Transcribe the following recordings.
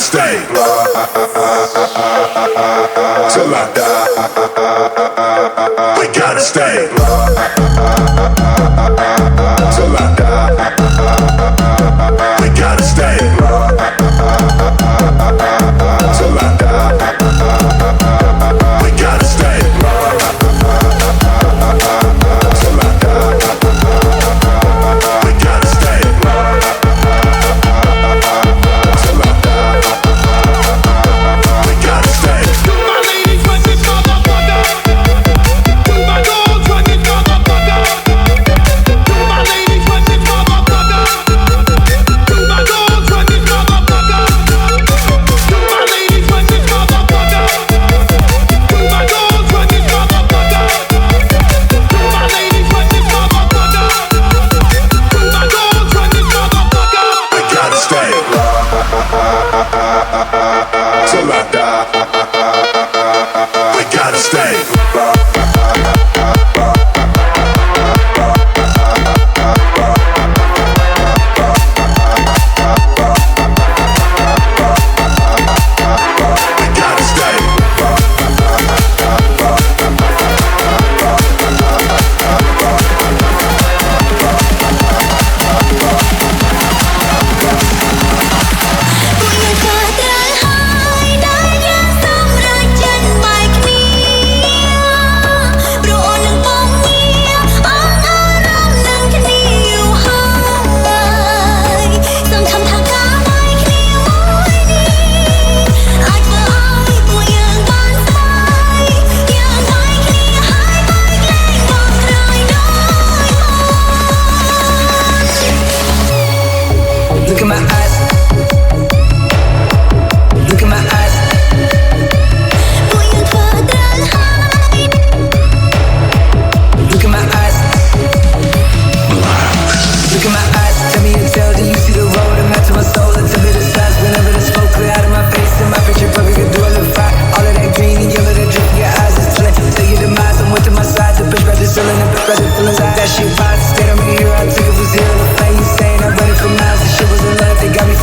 stay till I die. We gotta stay till I die. We gotta stay till I die. We gotta stay till I die. We gotta stay till I die. We gotta stay. To my ladies when this motherfucker, to my girls when this motherfucker, to my ladies when this motherfucker, to my girls when this motherfucker, to my ladies when this motherfucker, to my girls when this motherfucker, to my ladies when this motherfucker, to my girls when this motherfucker. We gotta stay till I die. We gotta stay. We gotta stay. Look at my eyes. Look at my eyes. Look at my eyes. Look at my eyes. Tell me and tell, do you see the road? I'm not to my soul. It's a bit of size. Whenever the smoke clear out of my face, and my picture perfect, can do all the fire. All of that green and yellow that drip in your eyes is flint. Tell your demise, I'm with to my side. The bitch right the ceiling, the bitch right the feelings. That shit vibes. Stayed on me here, I took it for zero. The flame you saying, I read it for miles. This shit was in love, they got me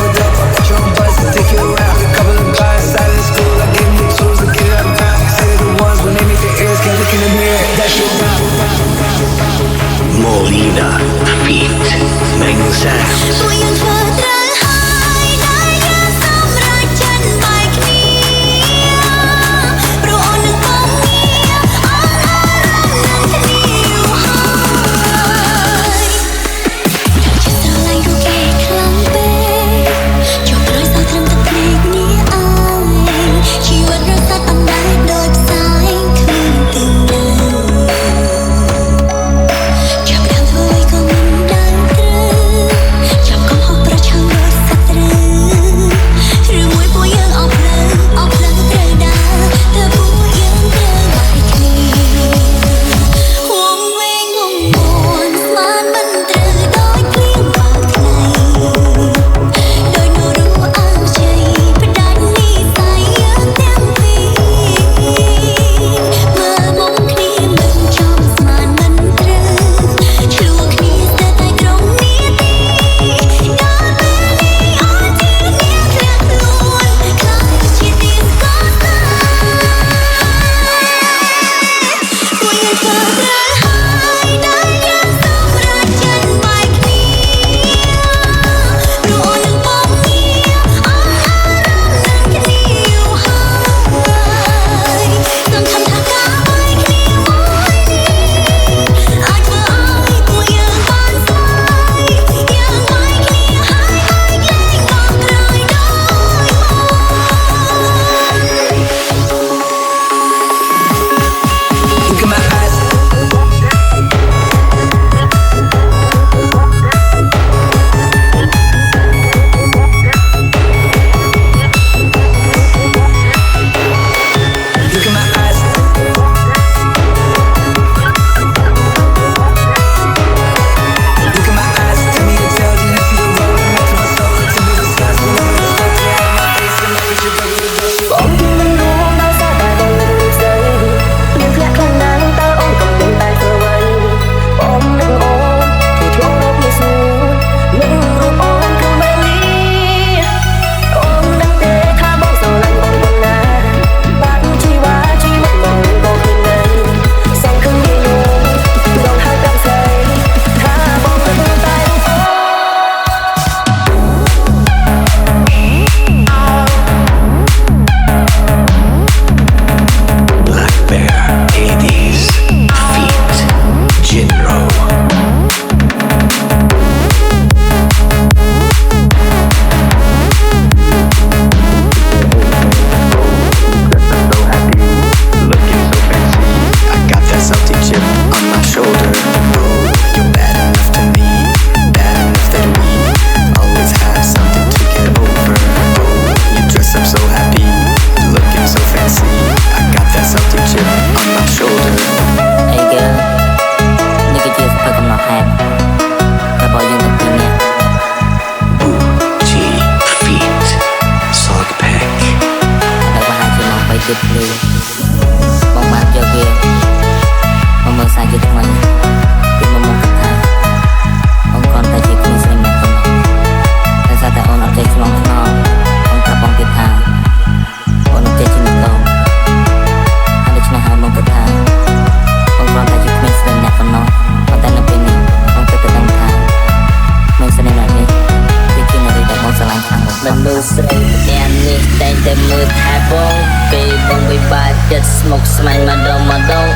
ស្រីអ្នកនេះតែងតែមើលថែបងពេលបងវិបាកចិត្តស្មុគស្មាញម្ដង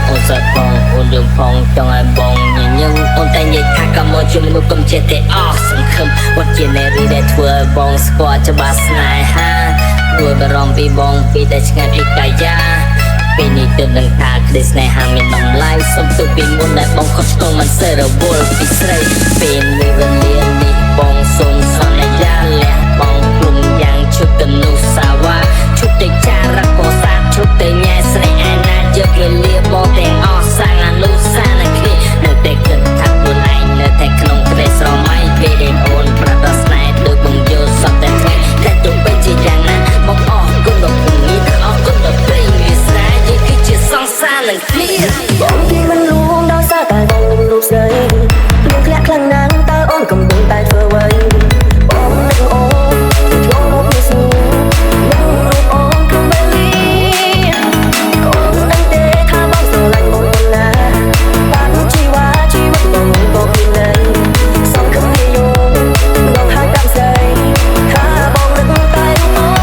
អូនស្រស់ផងអូនយំផងចង់ឲ្យបងញញឹមអូនតែនិយាយថាកុំមកជាមនុស្សកុំចេះតែអស់សង្ឃឹមវត្តជាអ្នករីដែលធ្វើឲ្យបងស្គាល់ច្បាស់ស្នេហាព្រោះបារម្ភពីបងពីតែឆ្ងាយពីកាយាពេលនេះទើបដឹងថាក្តីស្នេហាមានតម្លៃសុំទោសពីមុនដែលបងខុសឆ្គងមិនសេះរវល់ពីស្រីពេលវេលានេះបងសូមសន្យាលះបងព្រមយ៉ាងឈុតកនុសាវ៉ាឈុតតែចារៈពោសាឈុតតែញ៉ែស្រីឯណាយកវេលាបងទាំងអស់សាំងអនុសានគ្នានៅតែគិតថាខ្លួនឯងនៅតែក្នុងក្តីស្រមៃពេលដែលអូនប្រដស្នេហ៍ដូចបងយល់សពតែថ្ងៃតែទោះបីជាយ៉ាងណាបងអរគុណដល់ភូមិទាំងអរគុណដល់ព្រៃវាស្រែយើងគឺជាសង្សារនឹងគ្នាបងទីមិនលួងដោយសារតែបងរូបស្រីភ្លៀងធ្លាក់ខ្លាំងណាស់តើអូនកំពុងតែធ្វើអ្វីបងនឹងអូនជួបមកនេះស្នូនឹងរូបអូនក្នុងពេលនេះអូនដឹងទេថាបងស្រឡាញ់អូនណាបានជីវ៉ាជីវិតបងក៏មានន័យសង្ឃឹមនិយមបងហើយតាមស្រីថាបងនឹងតែអូន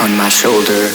on my shoulder.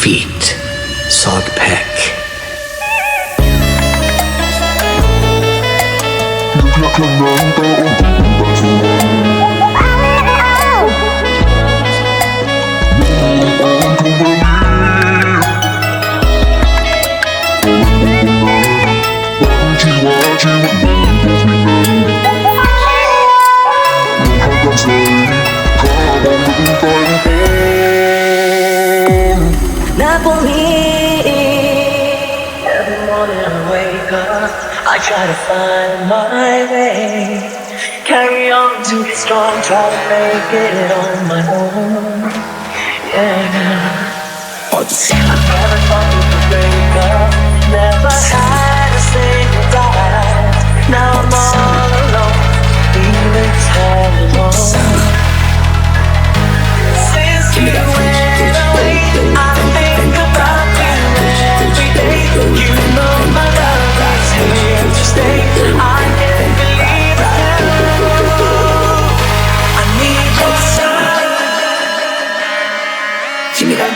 Feet Sog Pack Not for me. Every morning I wake up, I try to find my way. Carry on to be strong, try to make it on my own. Yeah. I never thought we could break up, never had to say goodbye. Now I'm all alone, feeling sad alone. Since you went away, I think about you every day. You know my love is here to stay. I can't believe it. I need your side. Give me that.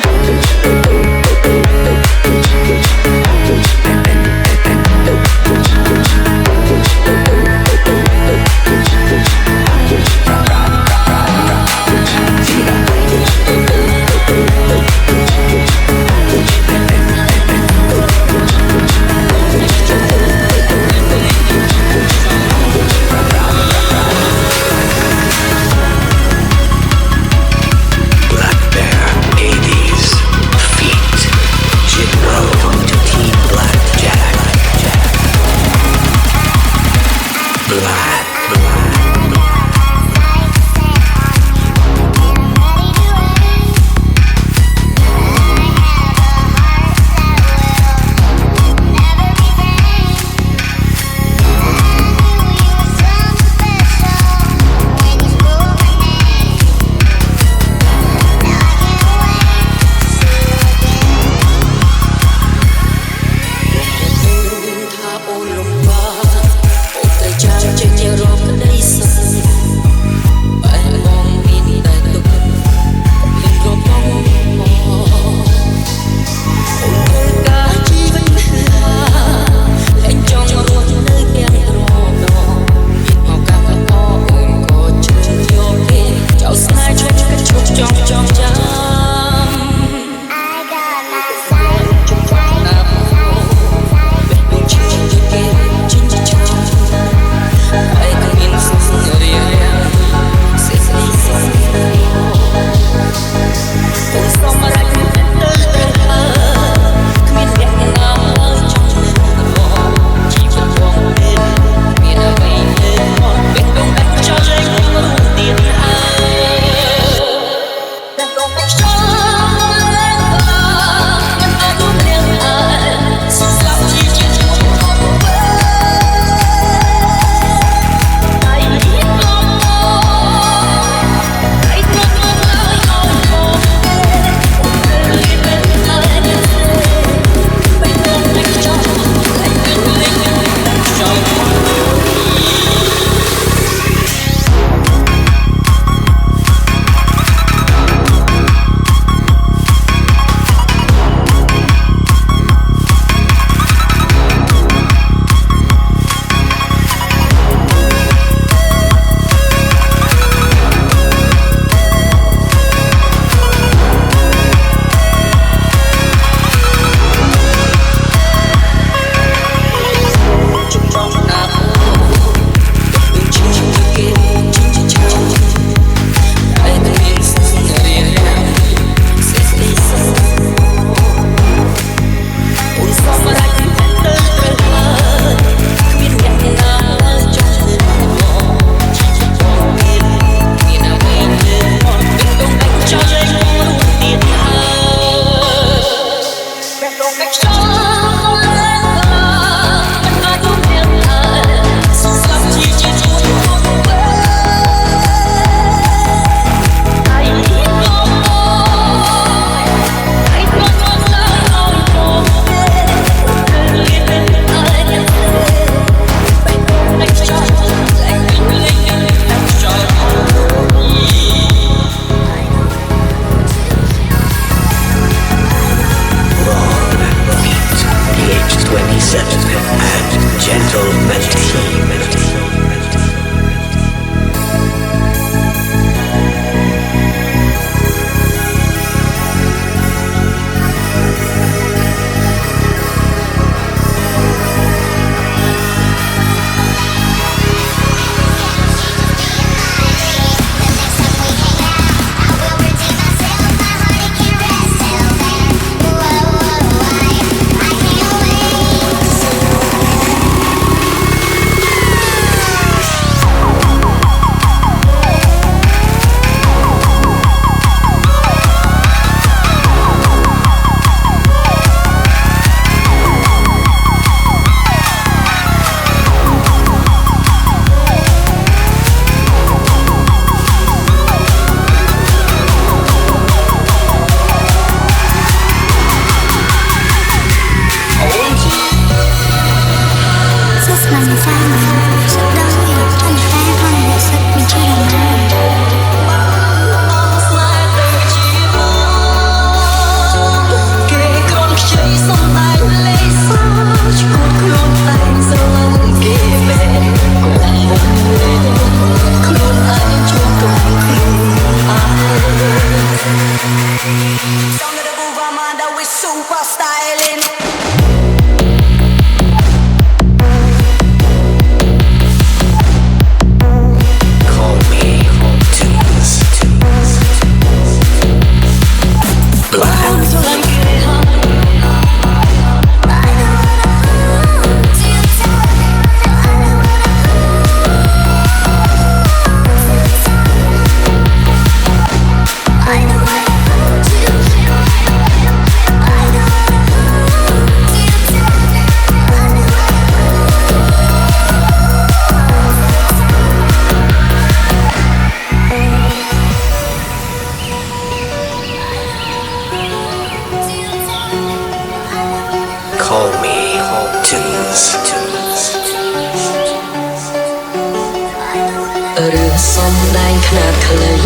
ក្លែង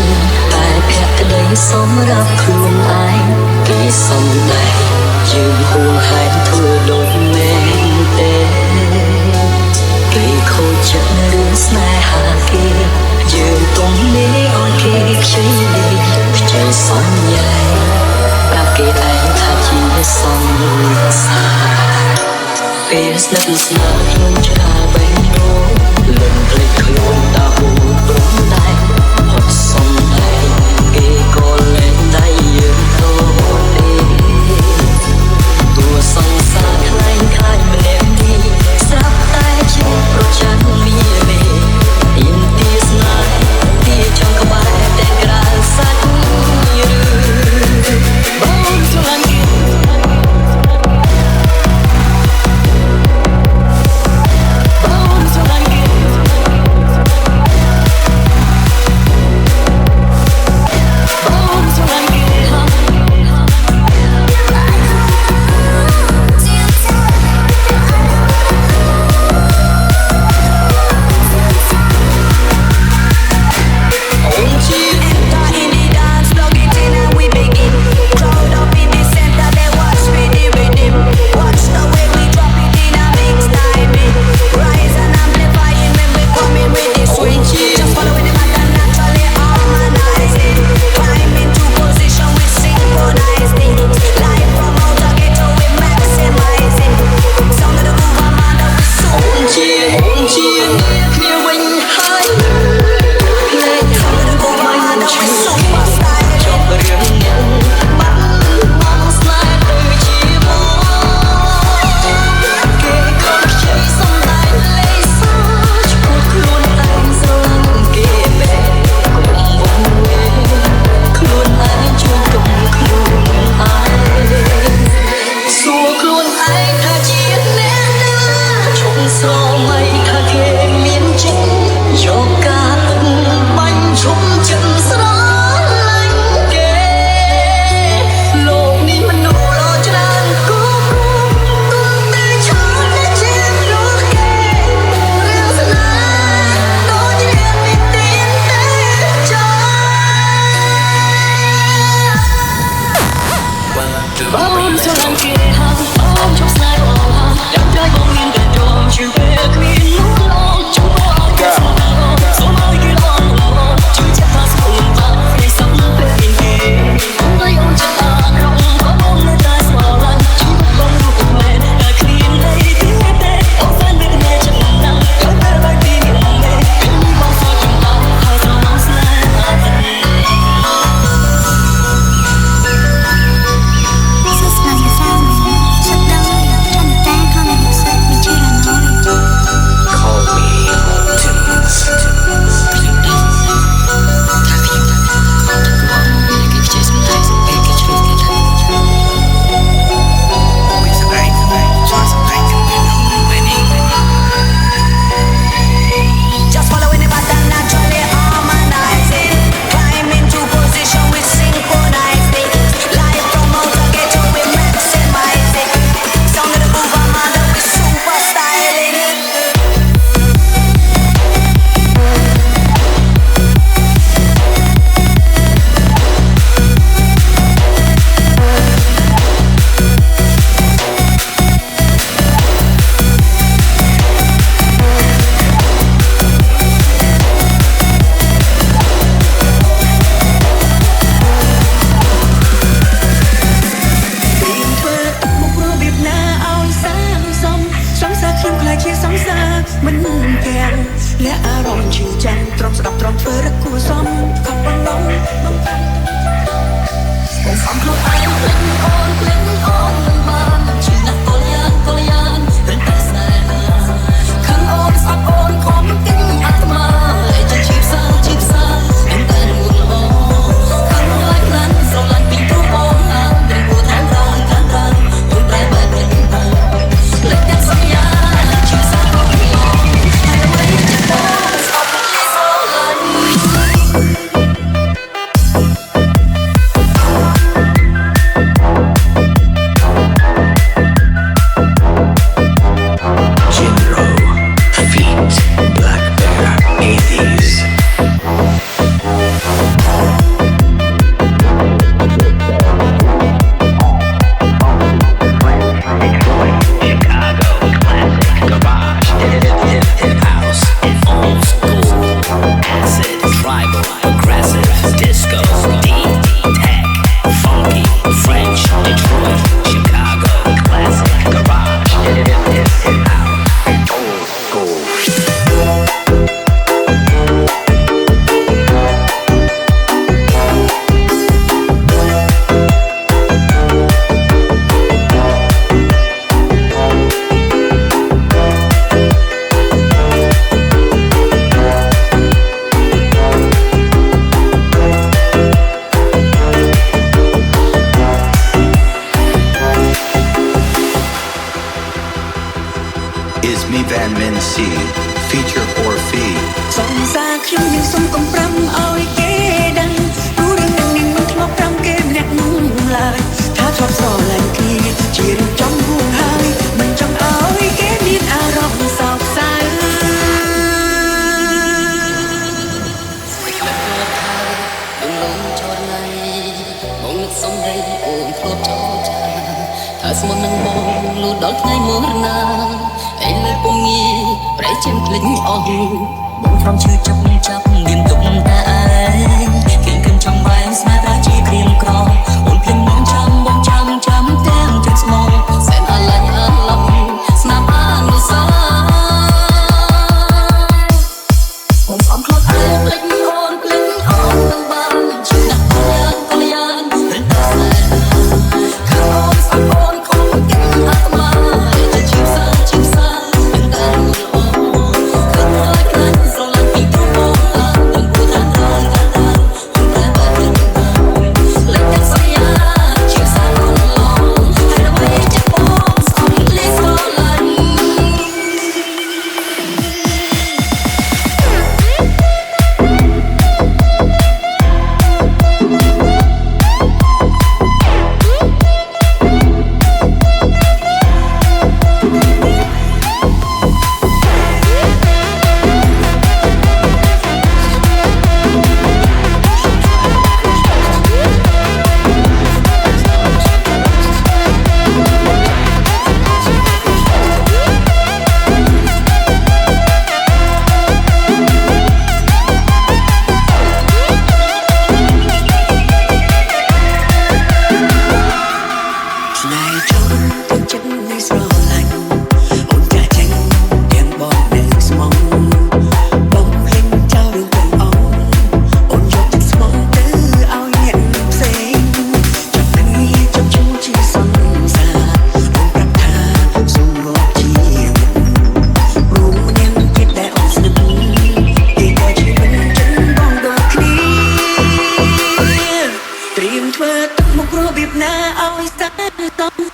តែភក្តីសម្រាប់ខ្លួនឯងគេសំដែងយើងហួងហែងធ្វើដូចមែនទេគេខូចចិត្តរឿងស្នេហាគេយើងទុំនេះអនគេខ្ចីនេះខ្ចីសំញ៉ៃប្រាប់គេឯងថាជាសង្សារពេលស្និទ្ធស្នាលខ្ញុំឆ្កាបេះដូងលំភ្លេចខ្លួនតាហូរព្រំដែនហត់សំដែងគេក៏លែងដៃយើងទៅទេតួសង្សារខ្លែងខ្លាចម្នាក់នេះស្រាប់តែជាប្រច័ណ្ឌមានមេទៀមទាស្នេហ៍ទីចង់ក្បែរតែក្រៅសាច់រឿងបងស្រឡាញ់គេបងស្រឡាញ់គេ Admin C Feature or fee สงสารខ្ញុំនឹងសុំកំប្រាំឲ្យគេដឹងព្រោះរឿងនឹងមិនធ្លាប់ប្រាំគេម្នាក់នោះឡើយថាធ្លាប់ស្រឡាញ់គ្នាជារឿងចំហួងហើយមិនចង់ឲ្យគេមានអារម្មណ៍សោកសៅថាស្មត់នឹងបងលូដល់ថ្ងៃមរណាអីលើពុំងាយប្រែជាភ្លេចអស់បងព្រមឈឺចាប់មានទុកតែឯងគេគិតចង់បែងស្នេហ៍ជាគ្រៀងក្រអូនភ្លេចបងចាំទាំងចិត្តស្មោះសែនអាឡ័យអាឡំស្នាមអនុសាអូនអំខ្លួនឯងភ្លេចអូននឹងបានជឿណាស់កលយានរិទ្ធិសែនខាងអូនស្អាតអូនគង់អាត្មាจะជីវសាទាំងតែល្អគឺឲ្យខ្លាចស្រឡាញ់ពីទូបងនឹងគួរថាដល់អូនតែបែបនេះលេចតែសញ្ញាជីវសាអូនឡងហើយអ្វីចិត្តបងស្អប់លេស្រឡាញ់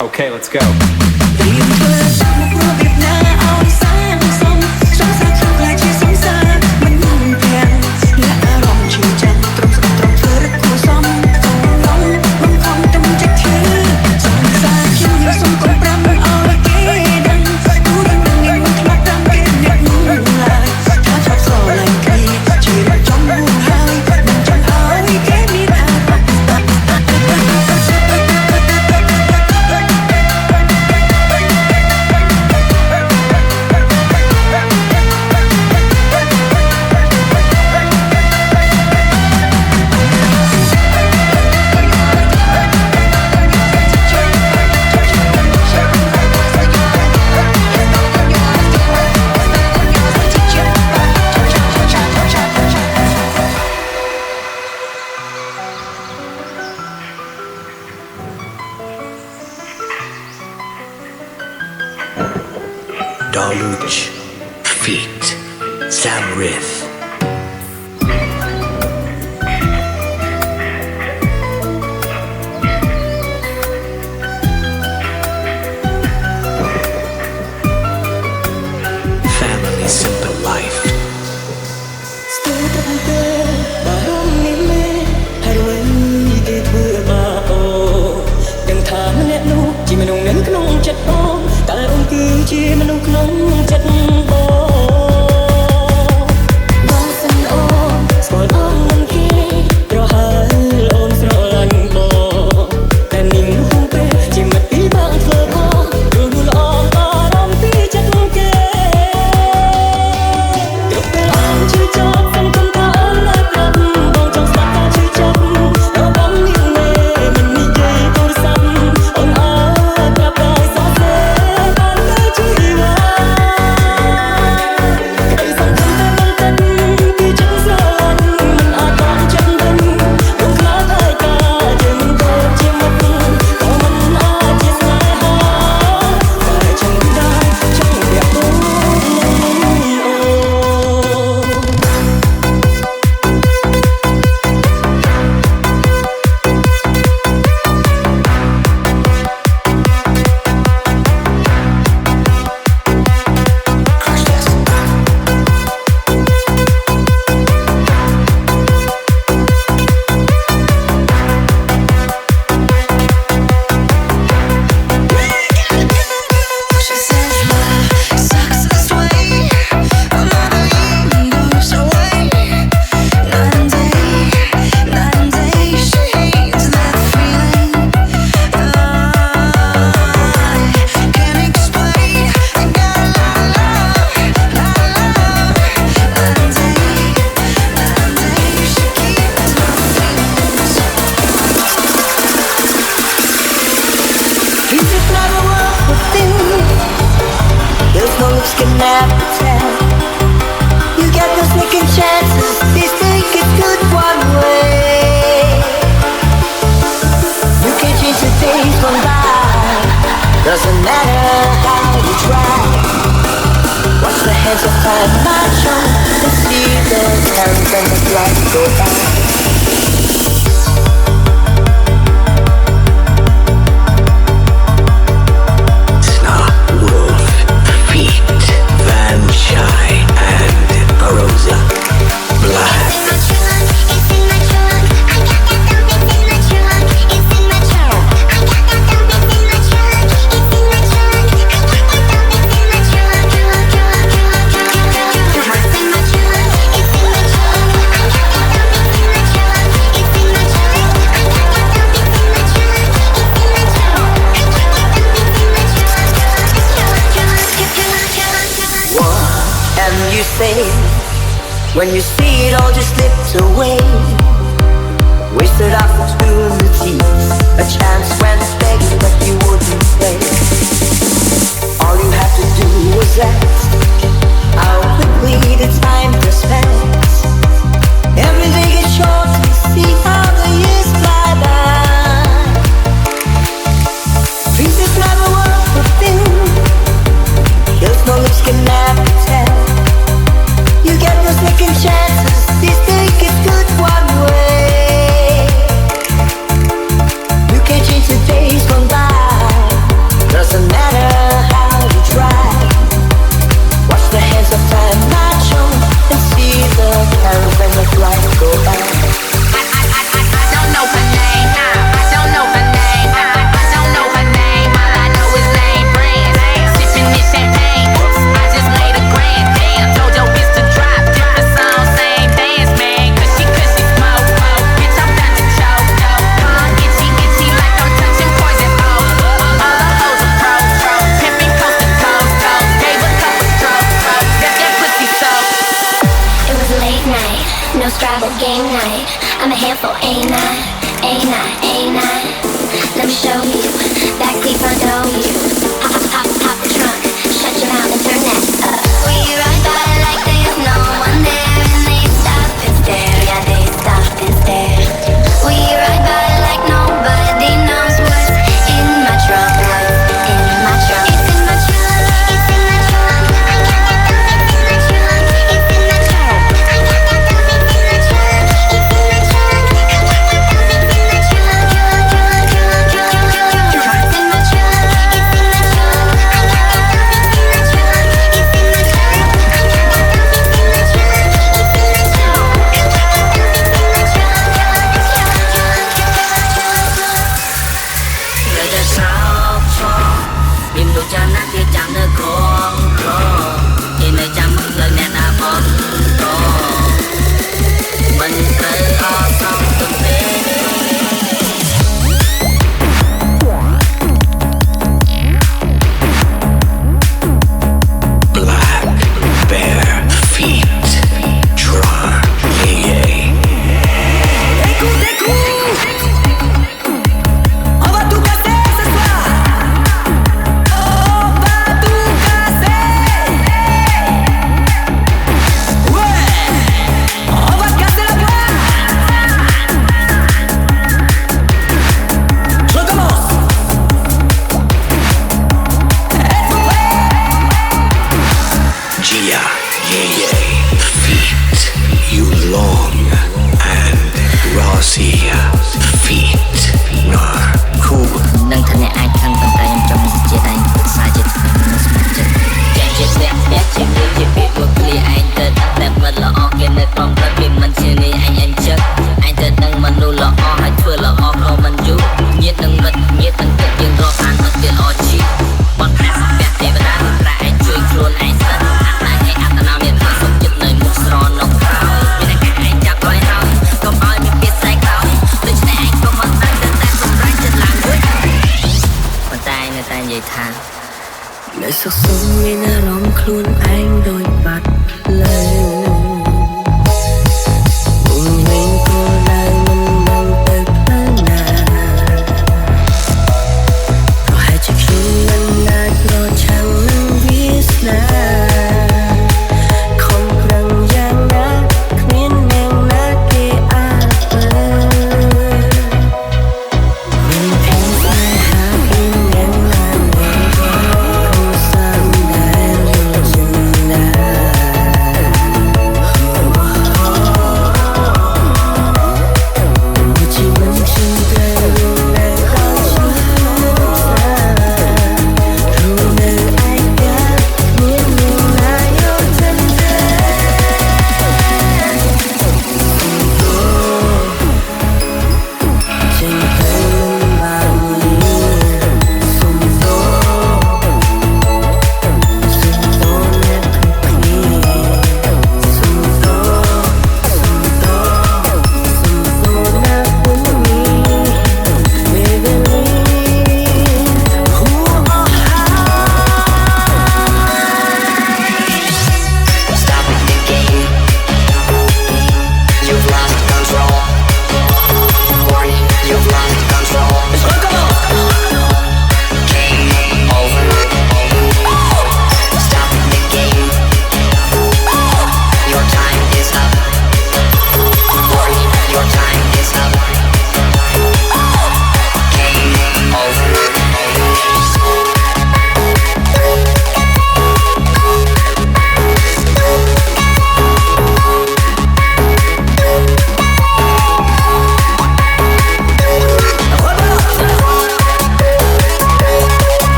Okay, let's go. ត្រៀមធ្វើតាមមុខរបៀបណាឲ្យសាងសង់សង្សារខ្លាំងខ្លាយជាសង្សារមិនភាំងអ្នកអារម្មណ៍ឈឺចាំត្រង់ស្ដាប់ត្រង់ធ្វើរឹកគួរសមមិនខំទំចិត្តធ្វើសង្សារខ្ញុំនឹងសុំកំប្រាំឲ្យគេដឹងទូរនឹងមិនខ្លាចតាមគេអ្នកនោះឡើយថាចប់ស្រឡាញ់គ្នាជារឿងចំហួងហើយមិនចង់ឲ្យគេមានអារម្មណ៍Daluch Feat Sam Riff Family Simple Life ស្ទើរត្រង់ទេបារម្ភនេះមេហើយវិញគេធ្វើមកអូដឹងថាម្នាក់នោះជាមនុស្សនឹងក្នុងចិត្តអូនតែអូនគឺជាមនុស្សក្នុងចិត្តបង lips can never tell. You get the second chances, these think it's good one way. You can change the days gone by, doesn't matter how you try. Watch the hands of time march on and see the carols and the lights go by. When you see it all just slipped away, wasted opportunities, a chance went begging but you wouldn't play. All you had to do was ask how quickly the time dispense. Every day gets short to see how the years fly by. Pieces never work for thin, hills no lips can never tell. You get no second chances, this think it's good one way. You can change the days gone by, doesn't matter how you try. Watch the hands of time march on and see the carols and the lights go by. I don't know her name, I don't know her name, I don't know her name. All I know is name brand, sipping this champagne. I just made a grand damn. Jojo gets to drop different songs, same dance, man. Cause she smoke, bitch, I'm about to choke. Itchy, like I'm touching poison oak. All the hoes are pro, pimping coast to coast. Gave a couple strokes, that pussy soaked. It was a late night, no Scrabble game night. I'm a handful, ain't I? Ain't I? Ain't I? Let me show you, backseat front door you. Pop the trunk, shut your mouth and turn that up. We ride by like there's no one there, and they stop and stare, yeah they stop and stare. We ride by like nobody knows what's in my trunk, what's in my trunk. It's in my trunk, it's in my trunk. I got that stuff, it's in my trunk, it's in my trunk. I got that stuff, it's in my trunk, it's in my trunk. I got that stuff, it's in my trunk, it's in my now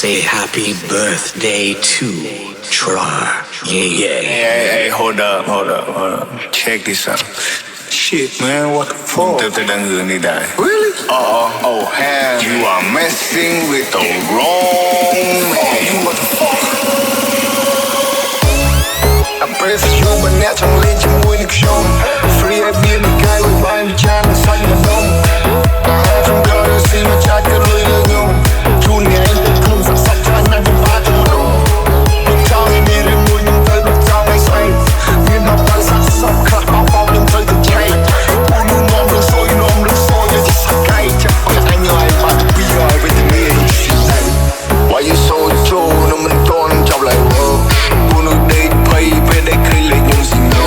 say happy birthday to Tra. Yeah. Hey, hold up. Check this out. Shit, man, what the fuck? Really? Oh, hell. You are messing with the wrong man. What the fuck? I'm pressing you, but now I'm letting you in the show. Free I be in the guy with my vagina, suck my dome. I have from God to see my jacket, little yo. Junior ain't the clues, I'm such a night of bottom room. Look down in it and move them through the town and swing. You know, that's a suck, cut off all them through the chain. Who knew mom was so you know I'm the soul, you're just a guy. I know I'm about to be all with the me and you shit. Why you so true? No man don't job like whoa. Who knew they pay, but they can't let you see no.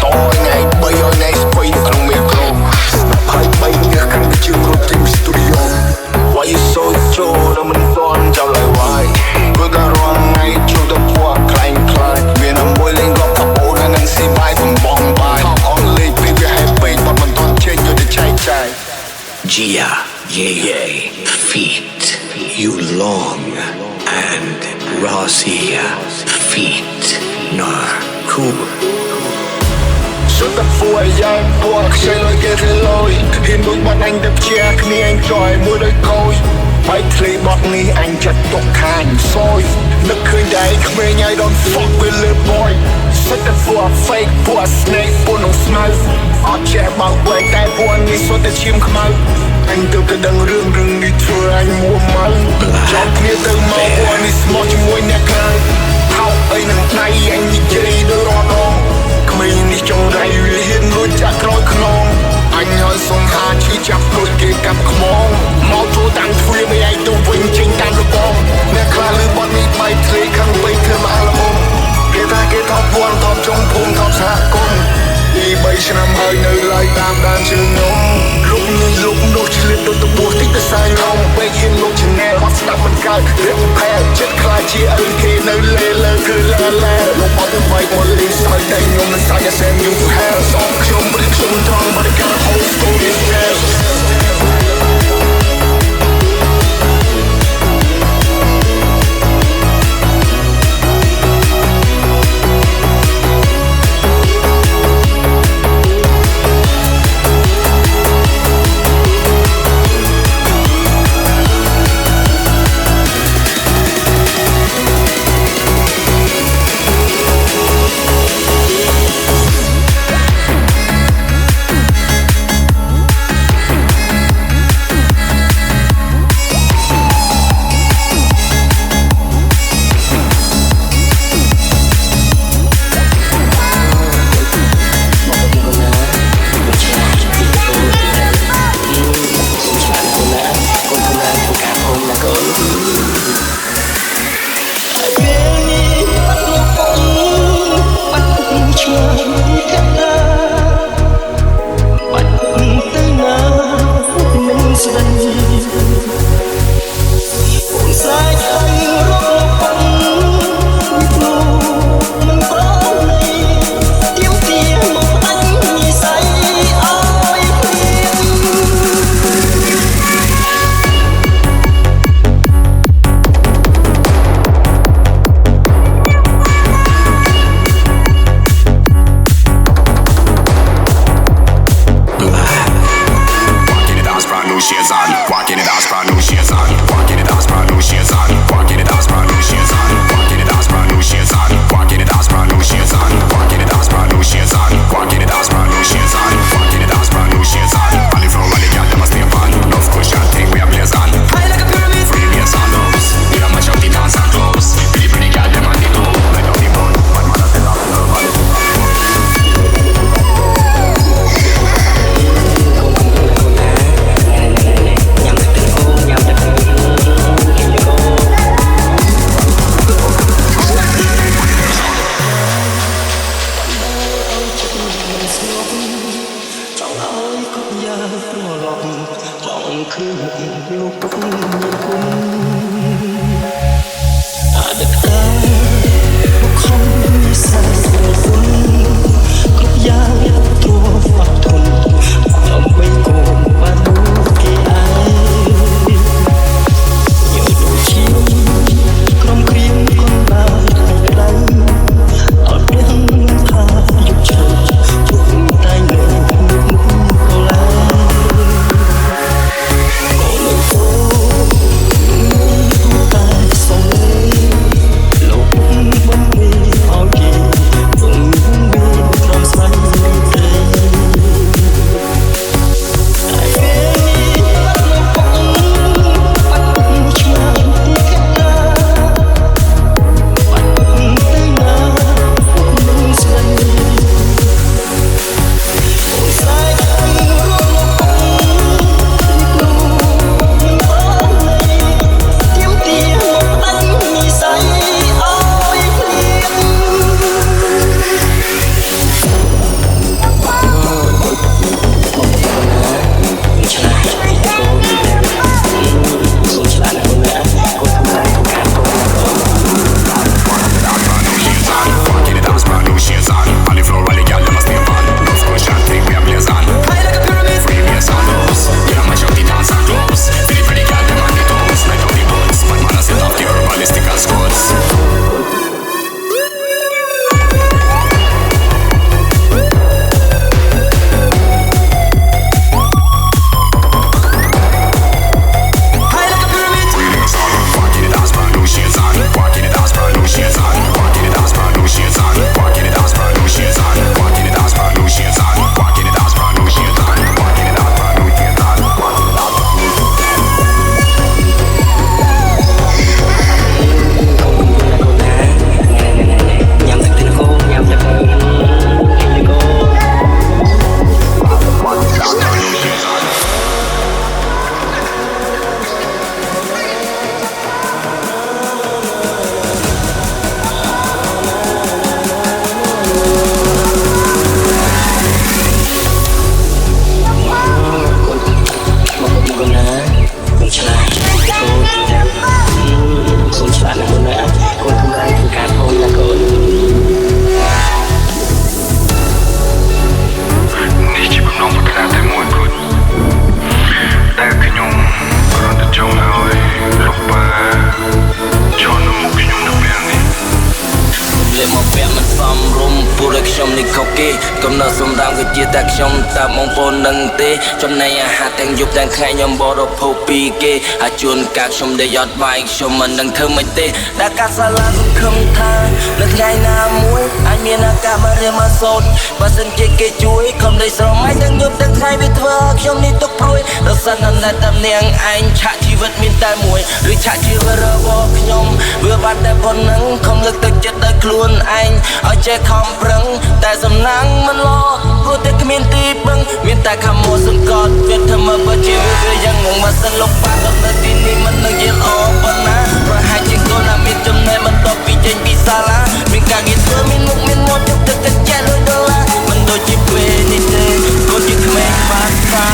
Tôi ngày bây giờ này quay không biết đâu. Hai bay nghe khăn cái chiều rồi tìm studio. Why you so true? No man don't job like why. Cứ cả ruang ngày chiều tập qua clang. Vì nằm môi lên góc thấp ổ đang ngăn xì bay from bong bay. How on late baby happy, but man don't change your the chai. Gia, yeah, feet, you long, and Razia, feet, nar, cool. Suốt tập vui dài buộc chơi lối kia thế lối. Hiền đôi bọn anh đập chia khi anh tròi môi đôi côi. Bay thầy bọt ni anh chặt tộc hành sôi. Nước khơi đáy không mê nhai don't fuck with little boy. Suốt tập vui fake buộc snake buồn nông smile. Ở trẻ bảo vệ tay buồn đi suốt tập chim không mau. Anh từ cái đằng rương đi thưa anh mua máu. Trong kia từ mau buồn đi small cho môi nhạc lại. Hào ấy nâng này anh đi chơi đôi rõ đông. Mình đi trong đây vì hiên lối chặt lối khôn. Anh hỏi xong hà chỉ chặt lối kia cặp khmong. Máu thua tăng thuê mấy anh tu vinh trên tam lục bông. Nè khá lưu bọn mi bay thầy khăn bay thơm á là bông. Kê thọc buồn thọc trong phung thọc xa công. Đi bay xe nằm hơi nơi lại tam đàn chương nhóm. Lúc như lúc nô chỉ liệt đôi tụ buộc tích tới sai lòng. Bay hiên lối chân nghe bắt sẵn mình cài. Rếp phè chết khai chi ơn kê nơi lê lơ cứ lê. Lúc bỏ tư vay một ly sai tay nhôm lên sai nhà xem như hell. Xong không bởi không thong but I got a whole story to tell. con trai con trai là con này con không ai cứ cả thôi là conនេះជាបំណងប្រាថ្នាតែមួយគត់តែខ្ញុំគ្រាន់តែចង់ឲ្យលោកប៉ាចូលនៅមុខខ្ញុំនៅពេលនេះ លេមកពាក់មិនសមរម្យពួកឲ្យខ្ញុំនេះខុសគេកំណត់សម្រាប់គឺជាតែខ្ញុំតាបងប្អូននឹងទេចំណែកអាហារទាំងយប់ទាំងថ្ងៃខ្ញុំបរិភោគពីគេហើយជួនកាលខ្ញុំដេកអត់បាយខ្ញុំមិនដឹងធ្វើម៉េចទេដែលកាសាឡាសង្ឃឹមថានៅថ្ងៃណាមួយអាចមានឱកាសមករៀនមកសូត្របើសិនជាគេជួយខ្ញុំដេកស្រមៃទាំងយប់ទាំងថ្ងៃវាធ្វើឲ្យខ្ញុំនេះទុកព្រួយរសិនតែតំនាងឯងឆាកជីវិតមានតែមួយឬឆាកជីវិតរបស់ខ្ញុំវាបាត់តែប៉ុណ្ណឹងខំលើកទឹកចិត្តដល់ខ្លួនឯងឲ្យចេះខំប្រឹងតែសំណាងមិនល្អព្រោះតែគ្មានទីពឹងមានតែខំមកសង្កត់វាធ្វើមកបើជីវិតវាយ៉ាងងងមកសិនលោកប៉ាក៏នៅទីនេះមិននឹងយល់អប៉ុណ្ណាប្រហែលជាកូនណាមានចំណេះបន្ទាប់ពីចេញពីសាលាមានការងារធ្វើមានមុខមានមាត់យកទឹកចិត្តចេះលុយដុល្លារមិនដូចជាពេលនេះទេកូនជាក្មេងបាត់សា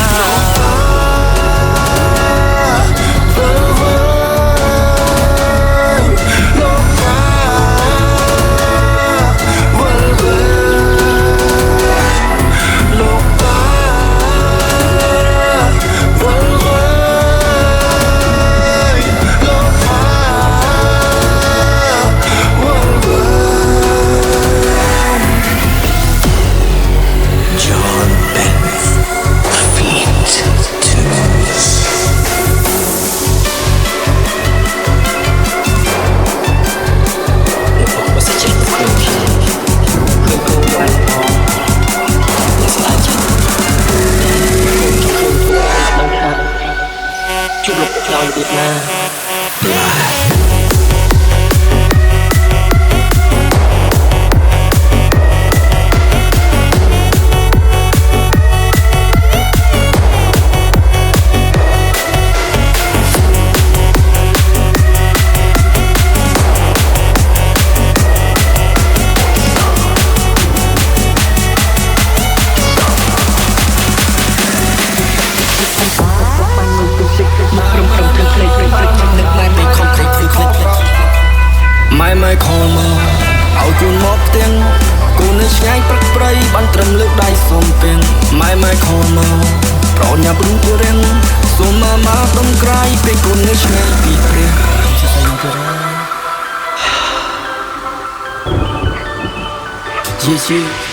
ម៉ែខលមកឲ្យកូនមកផ្ទាំងកូននៅឆ្ងាយព្រឹកព្រៃបានត្រឹមលើកដៃសុំពេងម៉ែខលមកប្រញាប់រូបរៀងសូមមកដំក្រៃពេលកូននៅឆ្ងាយពីព្រះជាស្អីទៅយេ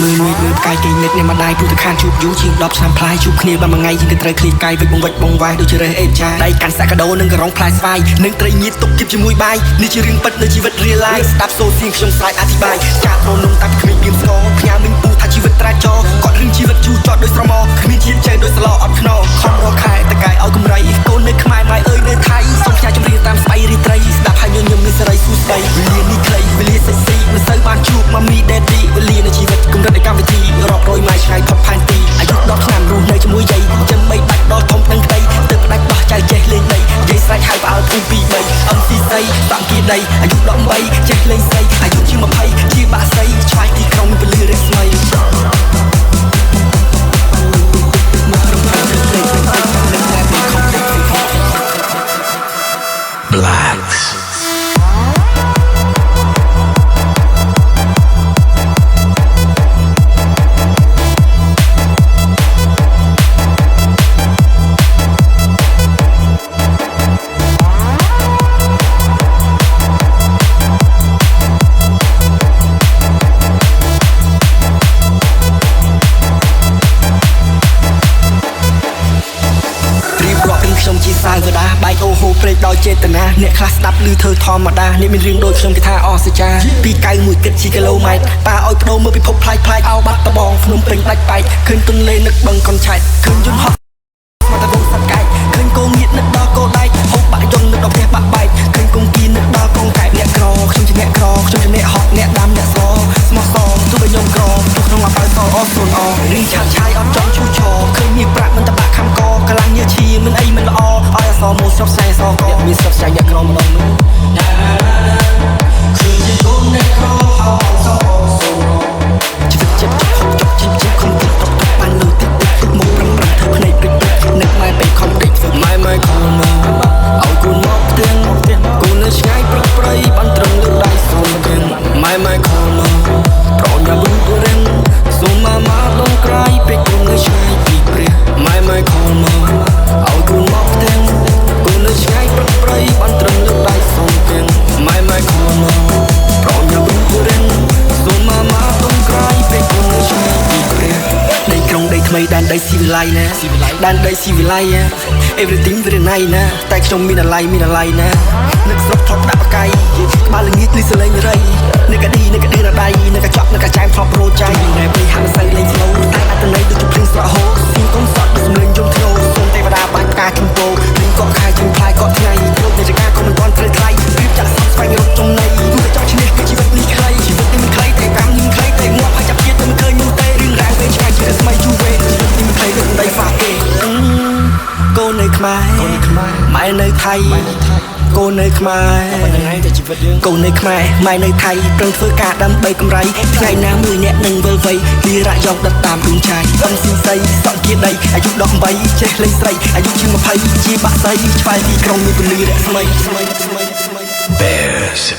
មើលកាយគេនិតនេះមកដៃពុទ្ធខានជួបយូរជាង10ឆ្នាំផ្លាយជួបគ្នាបានមួយថ្ងៃយើងទៅត្រូវឃ្លីកាយវិចបងវាយដូចជារើសអេចាដៃកាន់សាក់កាដូនឹងករងផ្លែស្វាយនឹងត្រីញៀតទុកគៀបជាមួយបាយនេះជារឿងពិតនៅជីវិត real life ស្ដាប់សូសៀងខ្ញុំស្រែកអធិប្បាយចាក់ត្រនំតាំងគ្មានមានស្គរផ្ញើមិញពូថាជីវិតត្រាចរគាត់រឿងជីវិតជូរចត់ដោយស្រមោគ្មានជាតិចែកដោយស្លោអត់ខ្នោខំរកខែតកាយឲ្យកម្រៃកូននៅខ្មែរម៉ែអើយនៅថៃសូមផ្ញើចម្រៀងតាមស្បៃរីត្រីស្ដាប់ហើយញញឹមមានសេរីសួស្ដីវេលានេះខ្លីវេលាសិចស៊ីមិនសូវបានជួបម៉ាមីដេឌីវេលានៃជីវិតកម្រិតនៃកម្មវិធីរាប់រយម៉ៃឆ្ងាយផុតផែនទីអាយុ10ឆ្នាំរស់នៅជាមួយយាយចាំបីដាច់ដល់ធំដឹងក្តីទើបផ្ដាច់ដោះចៅចេះលេងដីយាយស្រែកហៅបើអើភូមិ2 3អឹមស៊ីសីតាំងគៀដីអាយុ18ចេះលេងសីអាយុជា20ជាបាក់សីឆ្លាយទីក្រុងពលឺរេស្មីBlacksខ្ញុំជាសាវតាបែកអូហូព្រេកដោយចេតនាអ្នកខ្លះស្ដាប់ឮធ្វើធម្មតាអ្នកមានរឿងដូចខ្ញុំគេថាអស្ចារ្យពី91គិតជាគីឡូម៉ែត្រប៉ាឲ្យបដូរមើលពិភពផ្លាយអោបាត់តបងភ្នំពេញដាច់បែកឃើញទន្លេនឹកបឹងកនឆែកឃើញយន្តហោះមកតវងសត្វកែកឃើញគោងៀតនឹកដល់គោដែកហូបបាក់យន្តនឹកដល់ផ្ទះបាក់បែកឃើញគង្គីនឹកដល់កងកែបអ្នកក្រខ្ញុំជាអ្នកក្រខ្ញុំជាអ្នកហត់អ្នកដាំអ្នកស្រស្មោះសរទោះបីខ្ញុំក្រទោះក្នុងអាប៉ៅសអស្រូនអរីឆាត់ឆាយអត់ចង់ឈូសឆរឃើញមានប្រាក់មិនតបាក់ខំកកលាំងញើឈីមិនអីមិនល្អឲ្យអសមកស្រុកខ្សែសកអ្នកមានស្រុកខ្សែអ្នកក្រម្ដងនោះគឺជាកូនអ្នកក្រហោសអសូរជីវិតចិត្តជីខំទឹកទុកបានលើទឹកមកប្រឹងធ្វើភ្នែកព្រិចនឹកម៉ែពេលខំព្រិចម៉ែខំ ថ្មីដែនដីស៊ីវិល័យណាដែនដីស៊ីវិល័យ everything very nice ណាតែខ្ញុំមានអាឡ័យណានឹកស្រុកថប់ដាក់បកាយក្បាលល្ងាចលឺសលេងរៃនឹកកាឌីរដៃនឹកកញ្ចក់នឹកកញ្ចែមថប់រោចាយតែពេលហាក់មិនសូវលេងស្លូតែអត្តន័យដូចជាភ្លៀងស្រក់ហូរស៊ីកុំសត់សំលេងយំធ្ងោសូមទេវតាបាញ់ផ្កាគំពោភ្លៀងកក់ខាយជំផ្លាយកក់ថ្ងៃគ្រប់នៃចង្ការក៏មិនទាន់ត្រូវថ្លៃភាពចាក់សោកស្វែងរកចំណៃគូតែចង់ឈ្នះគឺជីវិតនេះខ្លីជីវិតនេះមិនខ្លីតែកម្មនេះមិនខ្លីតែងាប់ហើយចាប់ជាតិតែមិនឃើញនោះទេរឿងរ៉ាវពេលឆ្ងាយជាស្មៃជូវេជីវិតនេះមិនខ្លីដូចដីហ្វាគេកូននៅខ្មែរម៉ែនៅថៃកូននៅខ្មែរកូននៅខ្មែរម៉ែនៅថៃប្រឹងធ្វើការដើម្បីកម្រៃថ្ងៃណាមួយអ្នកនឹងវិលវ័យលីរ៉ាយកដិតតាមដួងឆាយអំស៊ីស័យសក់ជាដីអាយុ18ចេះលេងស្រីអាយុជាង20ជាបាក់សៃឆ្វែលទីក្រុងមានពលីរស្មី Bears.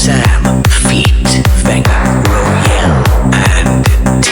Sam, Feet, Venga, Royale, and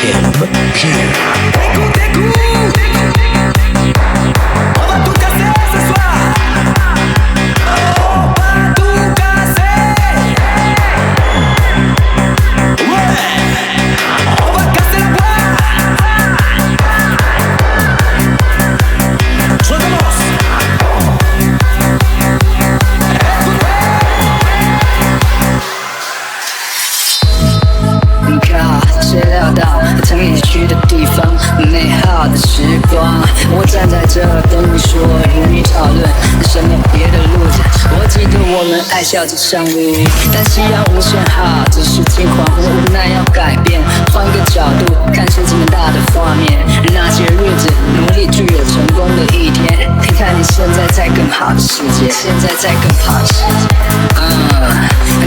靠，谁料到曾一起去的地方，美好的时光。我站在这等你说，与你讨论什么别的路子。我记得我们爱笑着上路，但夕阳无限好，只是近况我无奈要改变，换个角度看世界更大的画面。那些日子努力就有成功的一天，你看你现在在更好的世界，现在在更好的世界。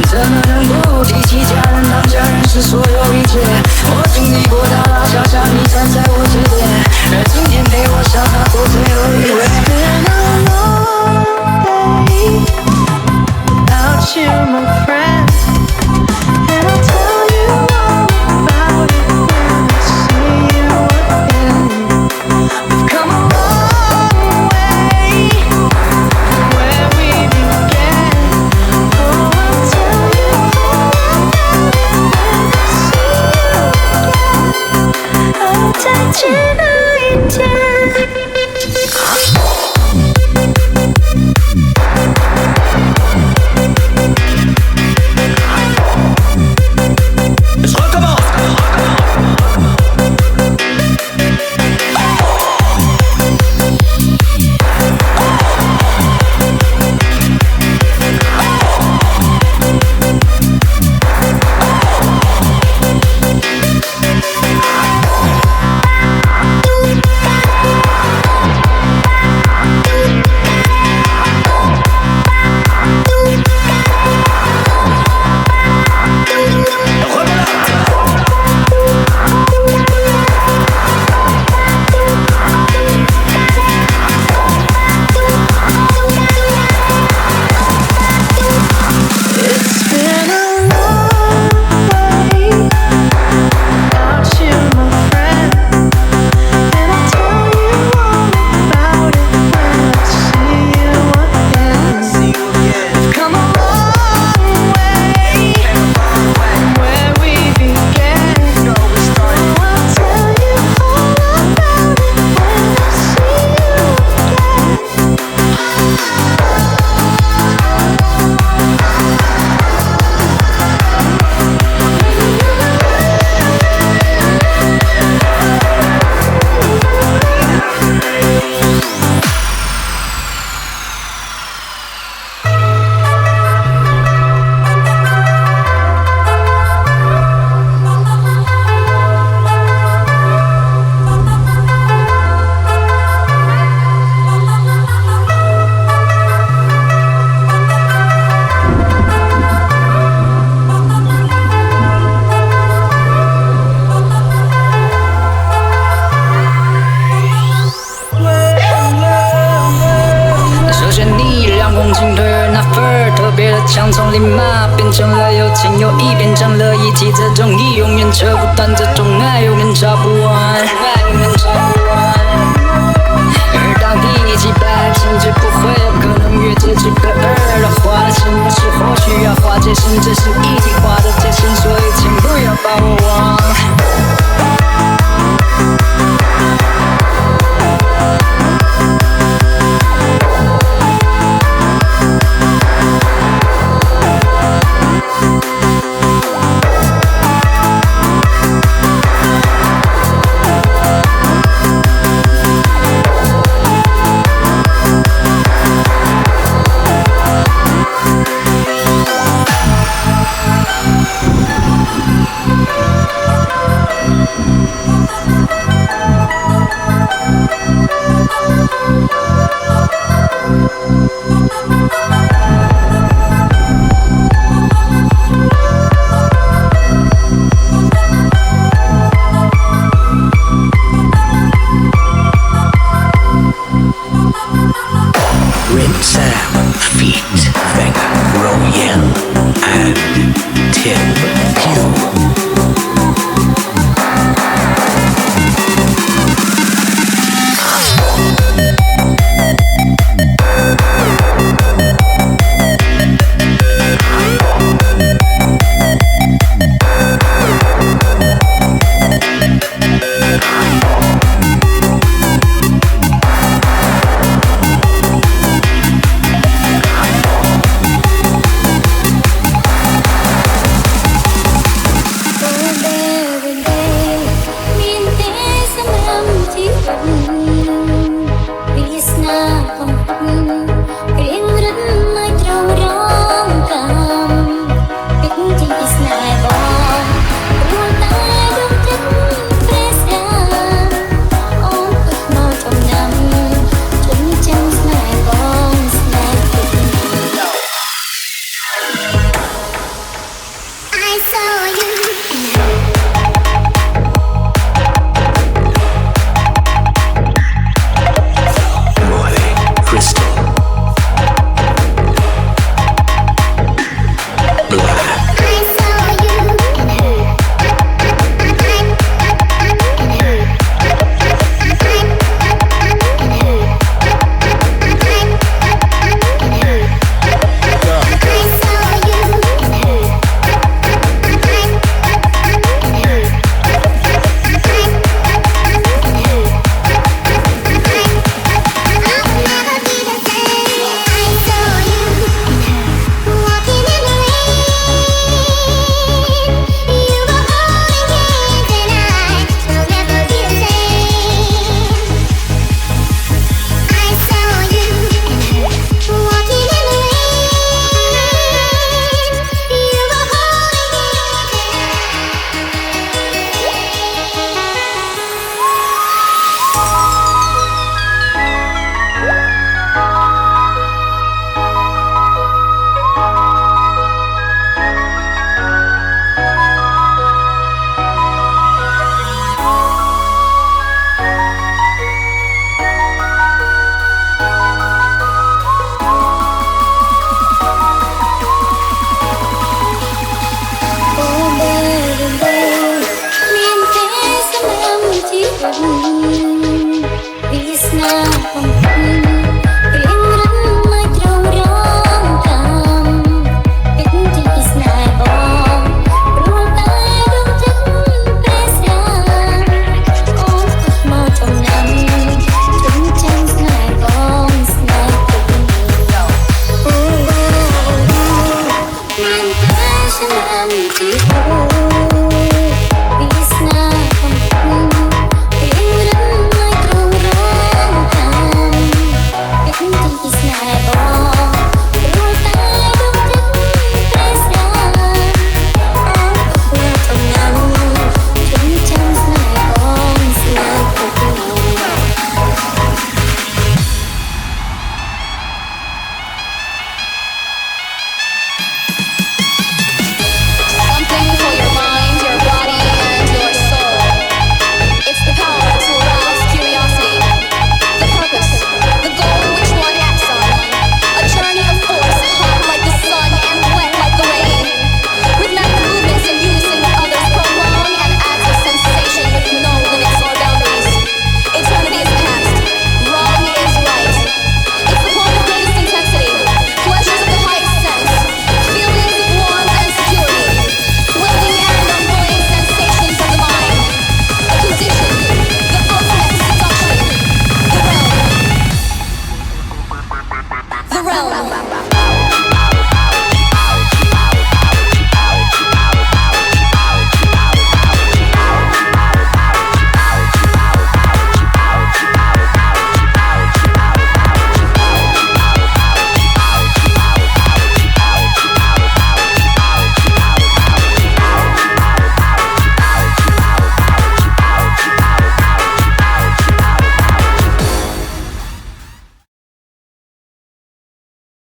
怎么能不提起家人？当家人是所有一切。我经历过大大小小，你站在我这边，而今天陪我上那座最后一位。It's been a long day without you, my friend, and I'll tell you all about it when I see you again. We've come a long way from where we began. Oh, I'll tell you all about it when I see you again. I'll touch you again.枪从立马变成了有情有义，变成了一体，这种义永远扯不断，这种爱永远找不完。而当第几百甚至不会有可能越这几个2的话，什么时候需要化解，甚至是一体化的。